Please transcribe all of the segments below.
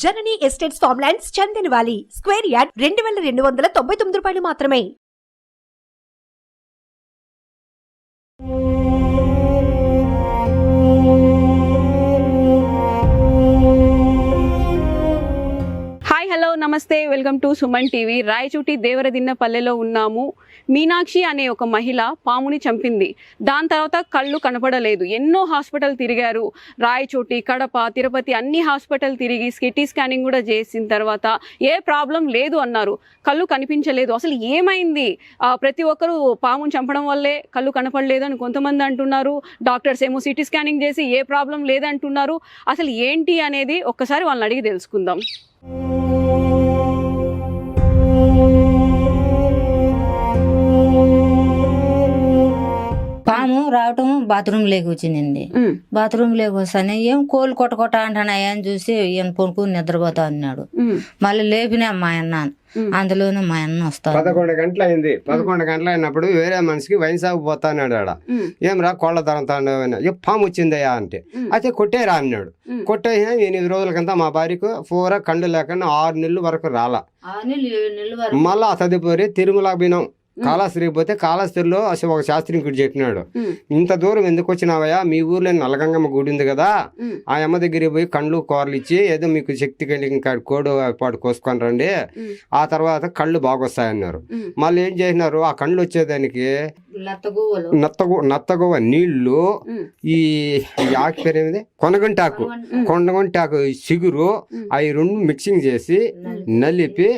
జననీ estates farmlands Chandanavali square yard 2299 రూపాయలు మాత్రమే. Hi hello నమస్తే, welcome to Suman TV. Rayachoti దేవరదిన్నపల్లెలో ఉన్నాము. మీనాక్షి అనే ఒక మహిళ పాముని చంపింది. దాని తర్వాత కళ్ళు కనపడలేదు. ఎన్నో హాస్పిటల్ తిరిగారు. రాయచోటి, కడప, తిరుపతి అన్ని హాస్పిటల్ తిరిగి సిటీ స్కానింగ్ కూడా చేసిన తర్వాత ఏ ప్రాబ్లం లేదు అన్నారు. కళ్ళు కనిపించలేదు. అసలు ఏమైంది? ప్రతి ఒక్కరూ పాముని చంపడం వల్లే కళ్ళు కనపడలేదు అని కొంతమంది అంటున్నారు. డాక్టర్స్ ఏమో సిటీ స్కానింగ్ చేసి ఏ ప్రాబ్లం లేదంటున్నారు. అసలు ఏంటి అనేది ఒక్కసారి వాళ్ళని అడిగి తెలుసుకుందాం. పాము రావటం బాత్రూమ్ లేకి వచ్చిందండి. బాత్రూమ్ లేకి వస్తానే ఏం కోళ్ళు కొట్ట అంటున్నాయి అని చూసి ఈయన పొనుకుని నిద్రపోతా అన్నాడు. మళ్ళీ లేపినా మా అన్న, అందులోనే మా అన్న వస్తాడు. 11 గంటలు అయింది. 11 గంటలు అయినప్పుడు వేరే మనిషికి వైన్ సాగు పోతా అన్నాడు. ఆడ ఏం రా కోళ్ళ తరంతా పాము వచ్చిందయ్యా అంటే అయితే కొట్టేరా అన్నాడు. కొట్టేసిన 8 రోజులకంతా మా భార్యకు పూర కండు లేకుండా 6 నెలలు వరకు రాలా. మళ్ళా తదుపరి తిరుమల బినం కాళహస్తికి పోతే కాళహస్తిలో అసలు ఒక శాస్త్రికుడు చెప్పినాడు, ఇంత దూరం ఎందుకు వచ్చినావయ్యా, మీ ఊర్లో నల్లగంగమ్మ గుడి ఉంది కదా, ఆ అమ్మ దగ్గరికి పోయి కండ్లు కూరలు ఇచ్చి ఏదో మీకు శక్తి కలిగిన కోడు పాటు కోసుకొని రండి, ఆ తర్వాత కళ్ళు బాగొస్తాయన్నారు. మళ్ళీ ఏం చేసినారు, ఆ కండ్లు వచ్చేదానికి నత్తగువ నీళ్లు, ఈ ఆకు పేరు ఏమిది కొనగంటాకు చిగురు, అవి 2 మిక్సింగ్ చేసి నలిపి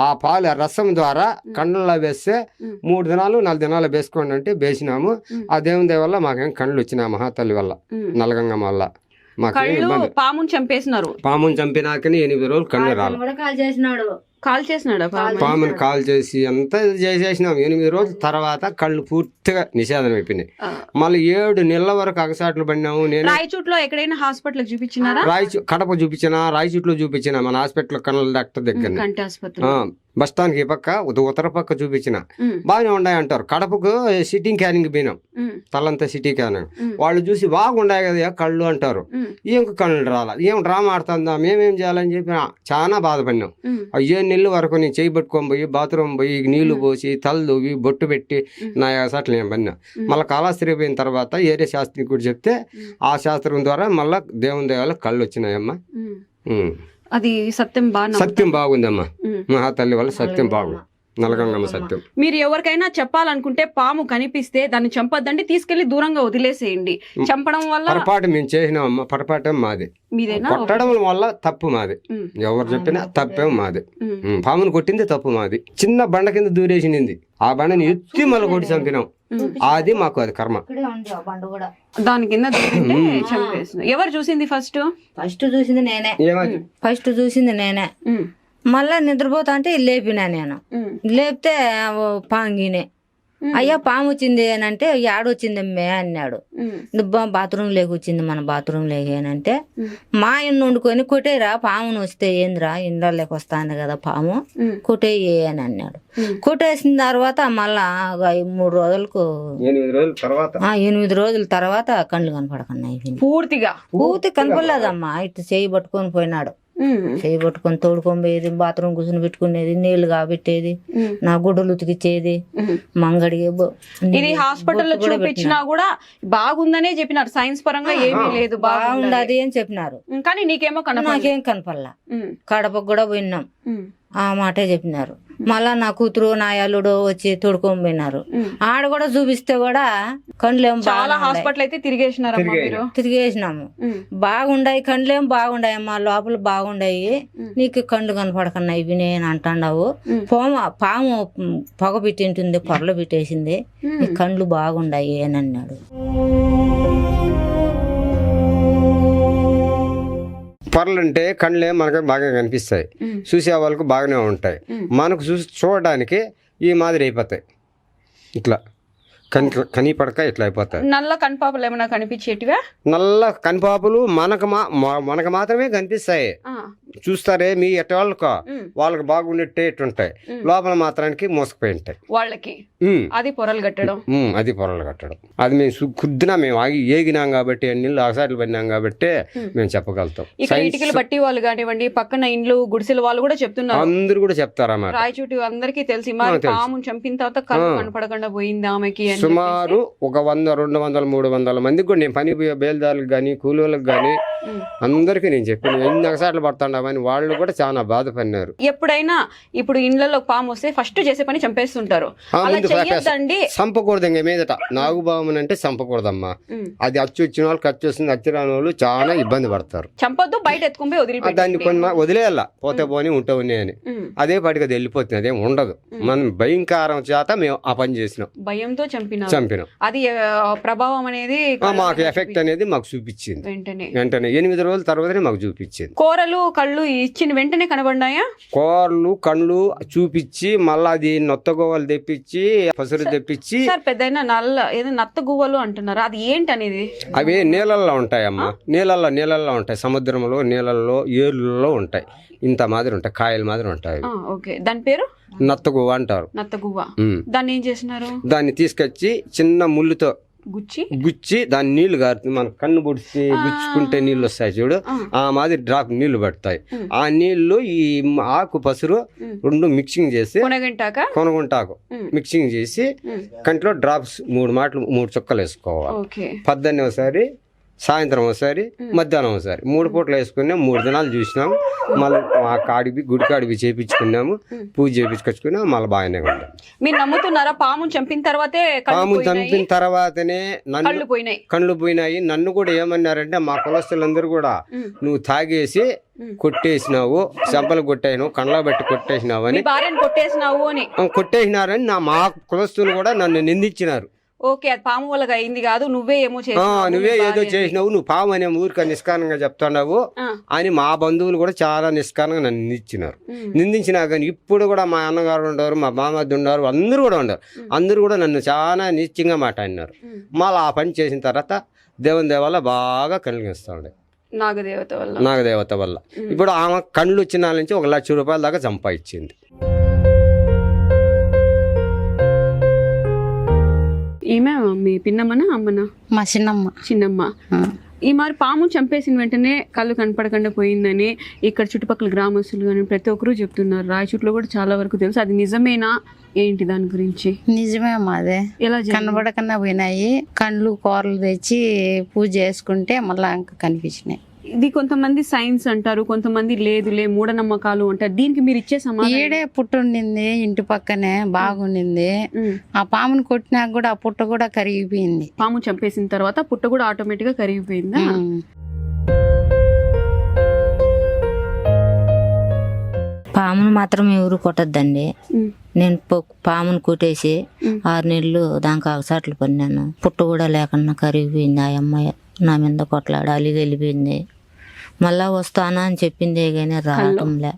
ఆ పాలు రసం ద్వారా కండ్లలో వేస్తే 3 దినాలు 4 దినాలు వేసుకోండి అంటే వేసినాము. ఆ దేవుని దయ వల్ల మాకేం కండ్లు వచ్చినాయి. మహాతల్లి వల్ల, నల్లగంగమ్మ వల్ల మాకు పాముని చంపేసినారు. పాముని చంపినాకని 8 రోజులు కళ్ళు రాలి కాల్ చేసినాడు. పాముని కాల్ చేసి అంతా చేసేసినాం. 8 రోజుల తర్వాత కళ్ళు పూర్తిగా నిషేధం అయిపోయినాయి. మళ్ళీ 7 నెలల వరకు అగసాట్లు పడినాము. నేను రాయచూట్లో ఎక్కడైనా హాస్పిటల్ చూపించినారా? కడప చూపించిన, రాయచూట్లో చూపించిన, మన హాస్పిటల్ కన్నుల డాక్టర్ దగ్గర బస్ స్టాండ్ కి పక్క ఉత్తర పక్క చూపించిన, బాగానే ఉన్నాయి అంటారు. కడపకు సిటీ క్యానింగ్ పోయినాం, తలంతా సిటీ క్యానింగ్. వాళ్ళు చూసి బాగుండాయి కదా కళ్ళు అంటారు. ఏం కళ్ళు రాలా, ఏం డ్రామా ఆడుతుందా, మేమేం చేయాలని చెప్పి చాలా బాధపడినాం. 7 నెలల వరకు నేను చేయి పట్టుకొని పోయి బాత్రూమ్ పోయి నీళ్లు పోసి తల దువ్వి బొట్టు పెట్టి నా సాట్లు నేను పడినా. మళ్ళీ కాళహస్తి పోయిన తర్వాత ఏరే శాస్త్రికుడు చెప్తే ఆ శాస్త్రం ద్వారా మళ్ళా దేవుని దేవాల కళ్ళు వచ్చినాయమ్మా. అది సత్యం బాగుందమ్మా. మహాతల్లి వల్ల సత్యం బాగుంది. నల్లగంగమ్మ సత్యం. మీరు ఎవరికైనా చెప్పాలనుకుంటే పాము కనిపిస్తే దాన్ని చంపొద్దండి, తీసుకెళ్లి దూరంగా వదిలేసేయండి. చంపడం వల్ల పొరపాటు మేము చేసినామమ్మా, పొరపాటు మాది. కొట్టడం వల్ల తప్పు మాది. ఎవరు చెప్పినా తప్పేం మాది. పామును కొట్టింది తప్పు మాది. చిన్న బండ కింద దూరేసింది, ఆ బండని ఎత్తి మళ్ళీ కొట్టి చంపినాం. అది మాకు అది కర్మ. దాని కింద చంపేసిన. ఎవరు చూసింది? ఫస్ట్ చూసింది నేనే. మళ్ళా నిద్రపోతా అంటే లేపినా నేను. లేపితే పాంగినే, అయ్యా పాము వచ్చింది అని అంటే ఏడొచ్చింది అమ్మే అన్నాడు. బాత్రూమ్ లేక వచ్చింది, మన బాత్రూమ్ లేకేనంటే మా ఇన్ను వండుకొని కొట్టేరా పామును వస్తే ఏందిరా ఇండ్లకి వస్తాను కదా పాము, కొట్టేయి అని అన్నాడు. కొట్టేసిన తర్వాత మళ్ళా 3 రోజులకు 8 రోజుల తర్వాత కళ్ళు కనపడకన్నాయి. పూర్తి కనపడలేదమ్మా. ఇటు చేయి పట్టుకొని పోయినాడు. చేయి పట్టుకొని తోడుకొని పోయేది, బాత్రూమ్ కూర్చొని పెట్టుకునేది, నీళ్లు కాబెట్టేది, నా గుడ్డలు ఉతికిచ్చేది, మంగడి. ఇది హాస్పిటల్లో చూపించినా కూడా బాగుందనే చెప్పినారు. సైన్స్ పరంగా ఏమీ లేదు, బాగుండదు అని చెప్పినారు. కానీ నీకేమో నాకేం కనపడలా. కడపకు కూడా పోయినాం, ఆ మాటే చెప్పినారు. మళ్ళా నా కూతురు నా అల్లుడు వచ్చి తోడుకొని పోయినారు. ఆడ కూడా చూపిస్తే కూడా కండ్లేం హాస్పిటల్ అయితే తిరిగేసినాము. బాగుండాయి కండ్లేం బాగుండాయమ్మా, లోపల బాగుండాయి, నీకు కండ్లు కనపడకన్నాయి ఇవి నేను అంటాండావు. పాము పొగ పెట్టింటుంది, పొరలు పెట్టేసింది, నీ కండ్లు బాగుండాయి అని అన్నాడు. పొరలుంటే కళ్ళే మనకు బాగా కనిపిస్తాయి, చూసే వాళ్ళకు బాగానే ఉంటాయి. మనకు చూడడానికి ఈ మాదిరి అయిపోతాయి, ఇట్లా కనిపడక ఇట్లా అయిపోతాయి. నల్ల కనిపాపులు ఏమైనా కనిపించేటివా? నల్ల కనిపాపులు మనకు మాత్రమే కనిపిస్తాయి. చూస్తారే మీ ఎటవాళ్ళకో వాళ్ళకి బాగుండేట్టే ఉంటాయి, లోపల మాత్రానికి మోసపోయి ఉంటాయి వాళ్ళకి. అది పొరలు కట్టడం, అది పొరలు కట్టడం. అది మేము కుద్దున మేము ఆగి ఏగినాం కాబట్టి నీళ్ళు ఆసాట్లు పడినాం కాబట్టి మేము చెప్పగలుగుతాం. ఇక్కడ ఇటుకలు బట్టి వాళ్ళు కానివ్వండి, పక్కన ఇండ్లు గుడిసెల వాళ్ళు కూడా చెప్తున్నారు, అందరు కూడా చెప్తారన్నమాట. రాయచూటి అందరికీ తెలిసి మరి పాము చంపిన తర్వాత కళ్ళు కనపడకుండా పోయింది ఆమెకి. సుమారు ఒక 100, 200, 300 మందికి కూడా నేను పని పోయే బేల్దారులకు కానీ కూలీలకు కానీ అందరికీ నేను చెప్పాను, ఎన్ని అగసాట్లు పడుతున్నామని. వాళ్ళు కూడా చాలా బాధపడినారు. ఎప్పుడైనా ఇప్పుడు ఇండ్లలో పాము వస్తే ఫస్ట్ చేసే పని చంపేస్తుంటారు. చంపకూడదు ఇంకా మీదట. నాగుబాముని అంటే చంపకూడదమ్మా. అది అచ్చు వచ్చిన వాళ్ళు ఖర్చు వస్తుంది, అచ్చు రాని వాళ్ళు చాలా ఇబ్బంది పడతారు. చంపొద్దు, బయట ఎత్తుకుని వదిలి దాన్ని కొన్ని వదిలేయాల, పోతే పోని ఉంటే ఉన్నాయి అని. అదే పాటికి అది వెళ్ళిపోతుంది, అదేం ఉండదు. మనం భయంకరం చేత మేము ఆ పని చేసినాం, భయంతో చంపినాం. అది ప్రభావం అనేది మాకు ఎఫెక్ట్ అనేది మాకు చూపించింది వెంటనే 8 రోజుల తర్వాతనే మాకు చూపించింది. కూరలు కళ్ళు ఇచ్చిన వెంటనే కనబడ్డాయా? కూరలు కళ్ళు చూపించి మళ్ళా అది నొత్తగోవలు తెప్పించి పసురు తెప్పించి. పెద్దయినా నల్ల ఏదో నత్త గువ్వలు అంటున్నారు, అది ఏంటి అనేది? అవి నీళ్ళల్లో ఉంటాయమ్మా, నీళ్ళల్లో ఉంటాయి, సముద్రంలో నీళ్ళల్లో ఏర్లలో ఉంటాయి, ఇంత మాదిరి ఉంటాయి, కాయల మాదిరి ఉంటాయి. దాని పేరు నత్తగువ్వ అంటారు. నత్తగువ్వ. దాన్ని ఏం చేసినారు? దాన్ని తీసుకొచ్చి చిన్న ముళ్ళుతో గుచ్చి దాని నీళ్లు గారుతుంది. మన కన్ను పొడిచి గుచ్చుకుంటే నీళ్లు వస్తాయి చూడు, ఆ మాదిరి డ్రాప్ నీళ్లు పడతాయి. ఆ నీళ్లు ఈ ఆకు పసురు రెండు మిక్సింగ్ చేసి కొనగుంటాకు మిక్సింగ్ చేసి కంట్లో డ్రాప్స్ 3 చుక్కలు వేసుకోవాలి. పొద్దున్నే ఒకసారి, సాయంత్రం ఒకసారి, మధ్యాహ్నం ఒకసారి, 3 పూటలు వేసుకున్నాం. 3 దినాలు చూసినాము. మళ్ళీ ఆ కాడికి గుడి కాడికి చేపించుకున్నాము, పూజ చేపించుకొచ్చుకున్నాము. మళ్ళీ బాగానే ఉన్నాం. మీరు నమ్ముతున్నారా పాము చంపిన తర్వాతే? పాము చంపిన తర్వాతనే కళ్ళు పోయినాయి. నన్ను కూడా ఏమన్నారంటే మా కులస్తులందరూ కూడా, నువ్వు తాగేసి కొట్టేసినావు, చెంపలు కొట్టేసినావు, కళ్ళ బట్టి కొట్టేసినావు అని, కొట్టేసినారని మా కులస్తులు కూడా నన్ను నిందించినారు. ఓకే, అది పాము వల్ల అయింది కాదు, నువ్వే ఏదో చేసినావు, నువ్వు పాము అనే ఊరిక నిష్కారణంగా చెప్తున్నావు అని మా బంధువులు కూడా చాలా నిష్కారణంగా నన్ను నిందించినా కానీ ఇప్పుడు కూడా మా అన్నగారు ఉండరు, మా మామద్దు ఉండరు, అందరూ కూడా ఉండరు. అందరూ కూడా నన్ను చాలా నిశ్చయంగా మాట్లాడినారు. మళ్ళీ ఆ పని చేసిన తర్వాత దేవుని దేవల్ల బాగా కలిగిస్తూ ఉండే, నాగదేవత వల్ల. ఇప్పుడు ఆమె కళ్ళు వచ్చిన నుంచి 1 లక్ష రూపాయల దాకా సంపాదించింది. ఈమె మీ పిన్నమ్మనా అమ్మనా? మా చిన్నమ్మ. ఈ మరి పాము చంపేసిన వెంటనే కళ్ళు కనపడకుండా పోయిందని ఇక్కడ చుట్టుపక్కల గ్రామస్తులు కానీ ప్రతి ఒక్కరూ చెప్తున్నారు. రాయచూట్లో కూడా చాలా వరకు తెలుసు. అది నిజమేనా ఏంటి దాని గురించి? నిజమే అమ్మా, అదే ఎలా కనబడకన్నా పోయినాయి. కళ్ళు కూరలు తెచ్చి పూజ చేసుకుంటే మళ్ళా ఇంకా కనిపించినాయి. ఇది కొంతమంది సైన్స్ అంటారు, కొంతమంది లేదులే మూఢనమ్మకాలు అంటారు. దీనికి మీరు ఇచ్చే సమాధానం? ఈడే పుట్టుండింది, ఇంటి పక్కనే బాగుండింది. ఆ పాముని కొట్టినాక కూడా ఆ పుట్ట కూడా కరిగిపోయింది. పాము చంపేసిన తర్వాత పుట్ట కూడా ఆటోమేటిక్ గా కరిగిపోయిందా? పామును మాత్రం ఎవరు కొట్టద్దండి. నేను పామును కొట్టేసి 6 నెలలు దానికి అగసాట్లు పడినాను. పుట్ట కూడా లేకుండా కరిగిపోయింది. ఆ అమ్మాయి నా మీద కొట్లాడి అలిగి వెళ్ళిపోయింది. మళ్ళా వస్తానా అని చెప్పిందే గానీ రావటంలే,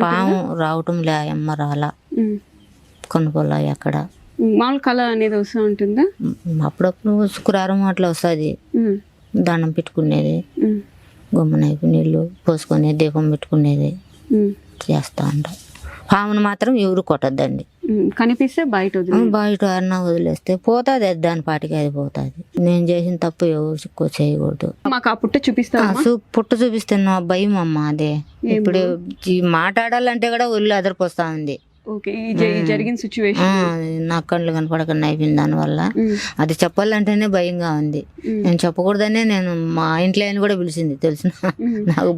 పాము రావటంలే. ఆ అమ్మ రాలా, కొనుక్కోలే ఎక్కడ. మామూలు కళ అనేది వస్తూ ఉంటుందా? అప్పుడప్పుడు శుక్రవారం అట్లా వస్తుంది. దండం పెట్టుకునేది, గుమ్మనైపు నీళ్ళు పోసుకొని దీపం పెట్టుకునేది చేస్తా ఉంటాం. పామును మాత్రం ఎవరు కొట్టద్దండి. కనిపిస్తే బయట అన్న వదిలేస్తే పోతుంది, దాని పాటికి అది పోతుంది. నేను చేసిన తప్పు ఎవరు చేయకూడదు. మాకు ఆ పుట్ట పుట్ట చూపిస్తున్నా భయం అమ్మ. అదే ఇప్పుడు మాట్లాడాలంటే కూడా ఒళ్ళు అదరిపోస్తా ఉంది. జరిగిన సిచ్యువేషన్ నా కళ్ళు కనపడకుండా అయిపోయింది. దానివల్ల అది చెప్పాలంటేనే భయంగా ఉంది. నేను చెప్పకూడదనే నేను మా ఇంట్లో ఆయన కూడా పిలిచింది తెలిసిన. నాకు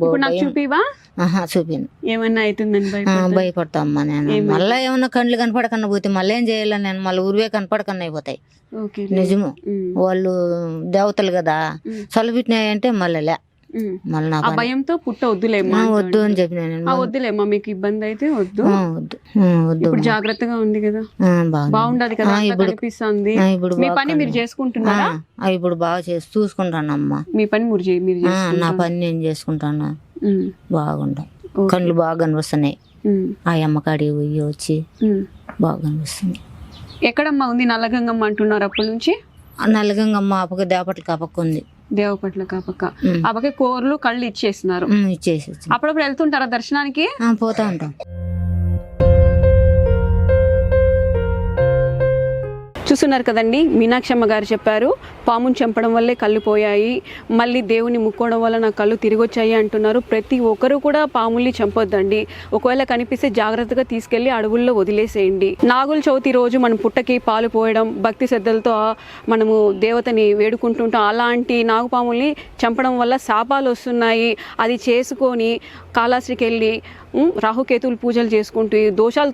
చూపిను ఏమన్నా అవుతుందని భయపడతా అమ్మా నేను. మళ్ళీ ఏమన్నా కళ్ళు కనపడకన్నా పోతే మళ్ళీ ఏం చేయాలి నేను? మళ్ళీ ఊరివే కనపడకన్నా అయిపోతాయి. నిజము, వాళ్ళు దేవతలు కదా, చల్లబెట్టినాయంటే మళ్ళీ భయంతో పుట్ట వద్దు అని చెప్పిన. వద్దులేమ్మా, మీకు ఇబ్బంది అయితే వద్దు. ఇప్పుడు జాగ్రత్తగా ఉంది కదా, బాగుండదు కదా, కనిపిస్తుంది. మీ పని మీరు చేసుకుంటున్నారా? ఇప్పుడు బాగా చూసుకుంటానమ్మా. మీ పని మీరు నా పని నేను చేసుకుంటాను. బాగుండ కళ్ళు బాగా కనిపిస్తున్నాయి. ఆ అమ్మకాడి పోయి వచ్చి బాగా కనిపిస్తుంది. ఎక్కడమ్మా ఉంది నల్లగంగమ్మ అంటున్నారు అప్పటి నుంచి? నల్లగంగమ్మ అప్పక దేపట్లకి అప్పక్క ఉంది. దేవపట్ల కాపక్క ఆ పక్క కోర్లు కళ్ళు ఇచ్చేస్తున్నారు. ఇచ్చేసి వచ్చి. అప్పుడప్పుడు వెళ్తుంటారా దర్శనానికి? పోతా ఉంటాం. చూస్తున్నారు కదండి, మీనాక్షమ్మ గారు చెప్పారు పాముని చంపడం వల్లే కళ్ళు పోయాయి, మళ్ళీ దేవుని ముక్కోవడం వల్ల నా కళ్ళు తిరిగి వచ్చాయి అంటున్నారు. ప్రతి ఒక్కరు కూడా పాముల్ని చంపొద్దండి. ఒకవేళ కనిపిస్తే జాగ్రత్తగా తీసుకెళ్లి అడవుల్లో వదిలేసేయండి. నాగుల చవితి రోజు మనం పుట్టకి పాలు పోయడం, భక్తి శ్రద్ధలతో మనము దేవతని వేడుకుంటుంటాం. అలాంటి నాగుపాముల్ని చంపడం వల్ల శాపాలు వస్తున్నాయి. అది చేసుకొని కాళహస్తికి వెళ్ళి రాహుకేతువులు పూజలు చేసుకుంటూ దోషాలు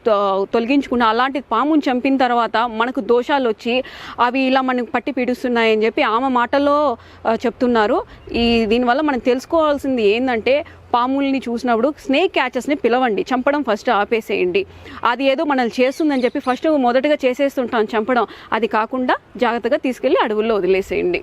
తొలగించుకున్న అలాంటి పాముని చంపిన తర్వాత మనకు దోషాలు వచ్చి అవి ఇలా మనకు పట్టి పీడిస్తున్నాయని చెప్పి ఆమె మాటల్లో చెప్తున్నారు. దీనివల్ల మనం తెలుసుకోవాల్సింది ఏంటంటే పాముల్ని చూసినప్పుడు స్నేక్ క్యాచెస్ని పిలవండి, చంపడం ఫస్ట్ ఆపేసేయండి. అది ఏదో మనల్ని చేస్తుందని చెప్పి ఫస్ట్ మొదటగా చేసేస్తుంటాం చంపడం, అది కాకుండా జాగ్రత్తగా తీసుకెళ్ళి అడవుల్లో వదిలేసేయండి.